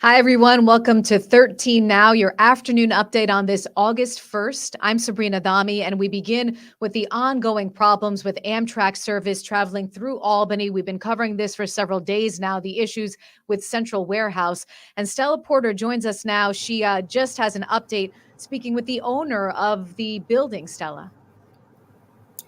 Hi, everyone. Welcome to 13 Now, your afternoon update on this August 1st. I'm Sabrina Dami, and we begin with the ongoing problems with Amtrak service traveling through Albany. We've been covering this for several days now, the issues with Central Warehouse. And Stella Porter joins us now. She just has an update speaking with the owner of the building, Stella.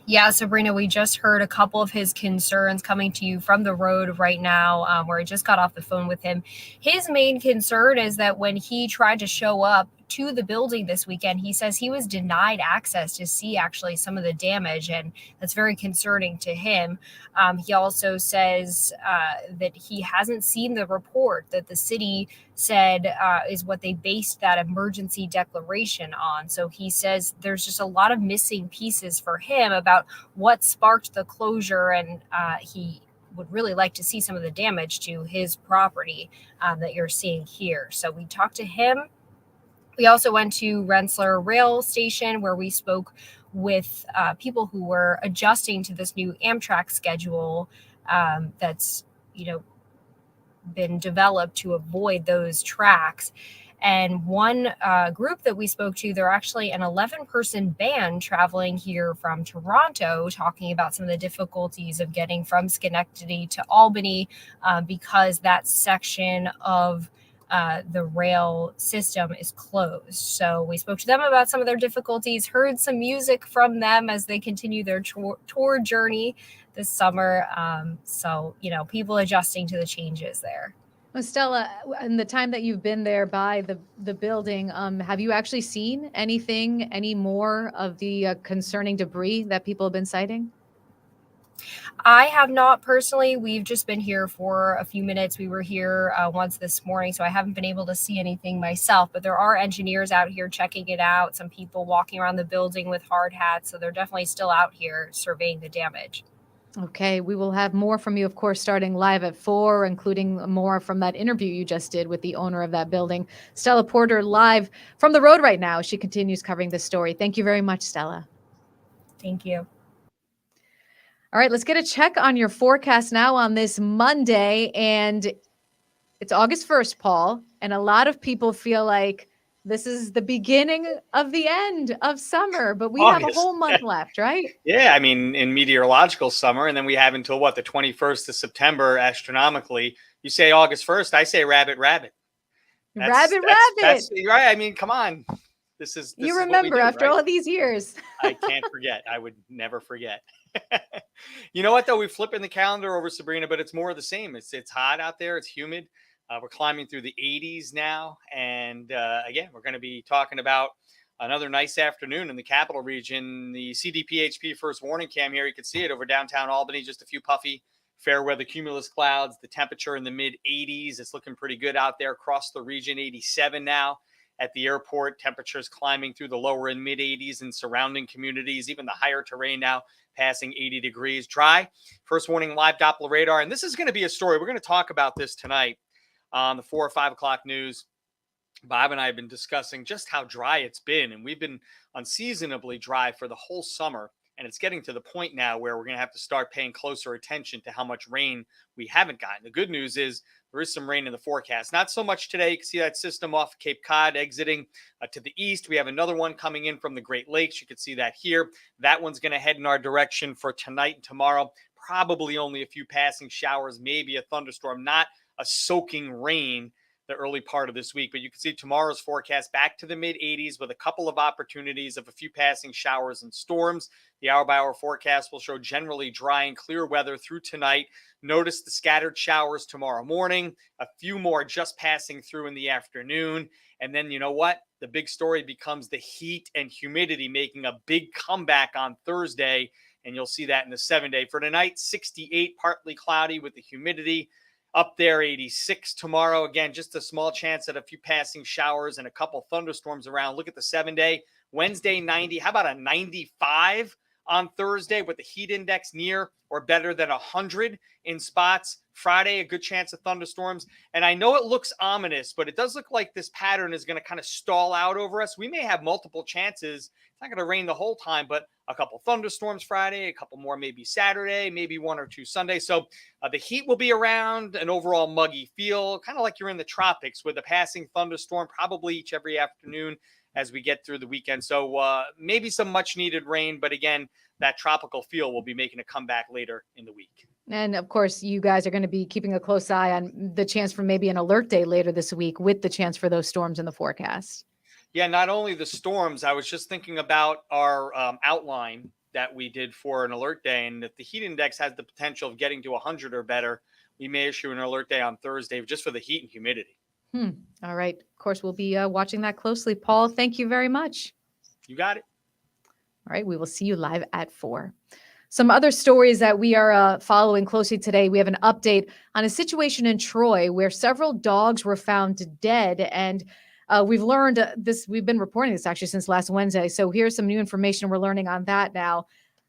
Yeah, Sabrina, we just heard a couple of his concerns coming to you from the road right now, where I just got off the phone with him. His main concern is that when he tried to show up to the building this weekend, he says he was denied access to see actually some of the damage, and that's very concerning to him. He also says that he hasn't seen the report that the city said is what they based that emergency declaration on. So he says there's just a lot of missing pieces for him about what sparked the closure, and he would really like to see some of the damage to his property that you're seeing here. So we talked to him. We also went to Rensselaer Rail Station, where we spoke with people who were adjusting to this new Amtrak schedule that's, been developed to avoid those tracks. And one group that we spoke to, they're actually an 11-person band traveling here from Toronto, talking about some of the difficulties of getting from Schenectady to Albany because that section of the rail system is closed. So we spoke to them about some of their difficulties, heard some music from them as they continue their tour journey this summer. People adjusting to the changes there. Well, Stella, in the time that you've been there by the building, have you actually seen any more of the concerning debris that people have been citing? I have not personally. We've just been here for a few minutes. We were here once this morning, so I haven't been able to see anything myself. But there are engineers out here checking it out, some people walking around the building with hard hats. So they're definitely still out here surveying the damage. Okay, we will have more from you, of course, starting live at 4, including more from that interview you just did with the owner of that building. Stella Porter, live from the road right now. She continues covering this story. Thank you very much, Stella. Thank you. All right, let's get a check on your forecast now on this Monday. And it's August 1st, Paul. And a lot of people feel like this is the beginning of the end of summer, but we have a whole month left, right? Yeah, I mean, in meteorological summer, and then we have until the 21st of September astronomically. You say August 1st, I say rabbit. Rabbit. That's right. I mean, come on. This you is remember what we do, after right? all of these years. I can't forget. I would never forget. You know what, though? We flip in the calendar over, Sabrina, but it's more of the same. It's hot out there. It's humid. We're climbing through the 80s now. And again, we're going to be talking about another nice afternoon in the capital region. The CDPHP first warning cam here, you can see it over downtown Albany, just a few puffy fair weather cumulus clouds, the temperature in the mid 80s. It's looking pretty good out there across the region. 87 now at the airport. Temperatures climbing through the lower and mid 80s in surrounding communities, even the higher terrain now passing 80 degrees. Dry. First warning live Doppler radar. And this is going to be a story. We're going to talk about this tonight on the 4 or 5 o'clock news. Bob and I have been discussing just how dry it's been, and we've been unseasonably dry for the whole summer. And it's getting to the point now where we're going to have to start paying closer attention to how much rain we haven't gotten. The good news is there is some rain in the forecast. Not so much today. You can see that system off Cape Cod exiting to the east. We have another one coming in from the Great Lakes. You can see that here. That one's going to head in our direction for tonight and tomorrow. Probably only a few passing showers, maybe a thunderstorm, not a soaking rain the early part of this week. But you can see tomorrow's forecast back to the mid 80s with a couple of opportunities of a few passing showers and storms. The hour-by-hour forecast will show generally dry and clear weather through tonight. Notice the scattered showers tomorrow morning, a few more just passing through in the afternoon. And then you know what? The big story becomes the heat and humidity making a big comeback on Thursday. And you'll see that in the 7-day. For tonight, 68, partly cloudy with the humidity. Up there, 86 tomorrow. Again, just a small chance at a few passing showers and a couple thunderstorms around. Look at the 7-day. Wednesday, 90. How about a 95 on Thursday with the heat index near or better than 100 in spots? Friday, a good chance of thunderstorms. And I know it looks ominous, but it does look like this pattern is going to kind of stall out over us. We may have multiple chances. It's not going to rain the whole time, but a couple thunderstorms Friday, a couple more maybe Saturday, maybe 1 or 2 Sunday. So the heat will be around, an overall muggy feel, kind of like you're in the tropics with a passing thunderstorm, probably every afternoon as we get through the weekend. So maybe some much needed rain, but again, that tropical feel will be making a comeback later in the week. And of course, you guys are going to be keeping a close eye on the chance for maybe an alert day later this week with the chance for those storms in the forecast. Yeah, not only the storms, I was just thinking about our outline that we did for an alert day. And if the heat index has the potential of getting to 100 or better, we may issue an alert day on Thursday just for the heat and humidity. All right. Of course, we'll be watching that closely. Paul, thank you very much. You got it. All right. We will see you live at 4. Some other stories that we are following closely today. We have an update on a situation in Troy where several dogs were found dead. And we've learned this. We've been reporting this actually since last Wednesday. So here's some new information we're learning on that now.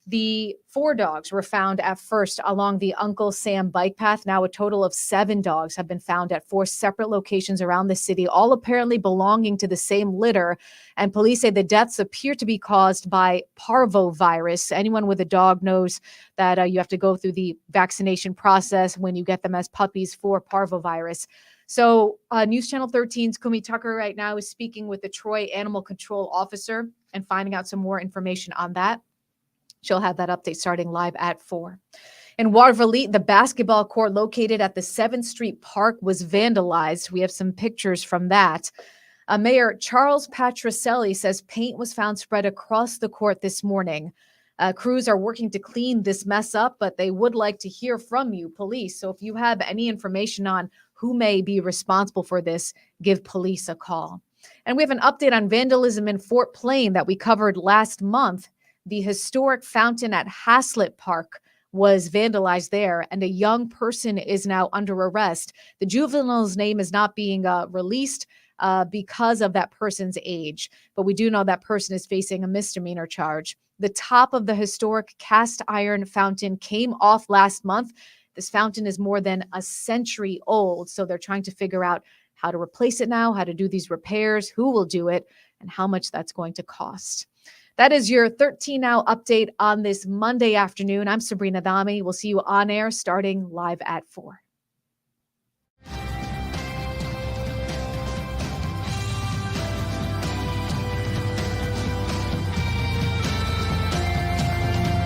The 4 dogs were found at first along the Uncle Sam bike path. Now a total of 7 dogs have been found at 4 separate locations around the city, all apparently belonging to the same litter. And police say the deaths appear to be caused by parvovirus. Anyone with a dog knows that you have to go through the vaccination process when you get them as puppies for parvovirus. So News Channel 13's Kumi Tucker right now is speaking with the Troy Animal Control Officer and finding out some more information on that. She'll have that update starting live at 4. In Waterville, the basketball court located at the 7th Street Park was vandalized. We have some pictures from that. Mayor Charles Patricelli says paint was found spread across the court this morning. Crews are working to clean this mess up, but they would like to hear from you, police. So if you have any information on who may be responsible for this, give police a call. And we have an update on vandalism in Fort Plain that we covered last month. The historic fountain at Haslett Park was vandalized there, and a young person is now under arrest. The juvenile's name is not being released because of that person's age, but we do know that person is facing a misdemeanor charge. The top of the historic cast iron fountain came off last month. This fountain is more than a century old, so they're trying to figure out how to replace it now, how to do these repairs, who will do it, and how much that's going to cost. That is your 13 Now update on this Monday afternoon. I'm Sabrina Dami. We'll see you on air starting live at 4.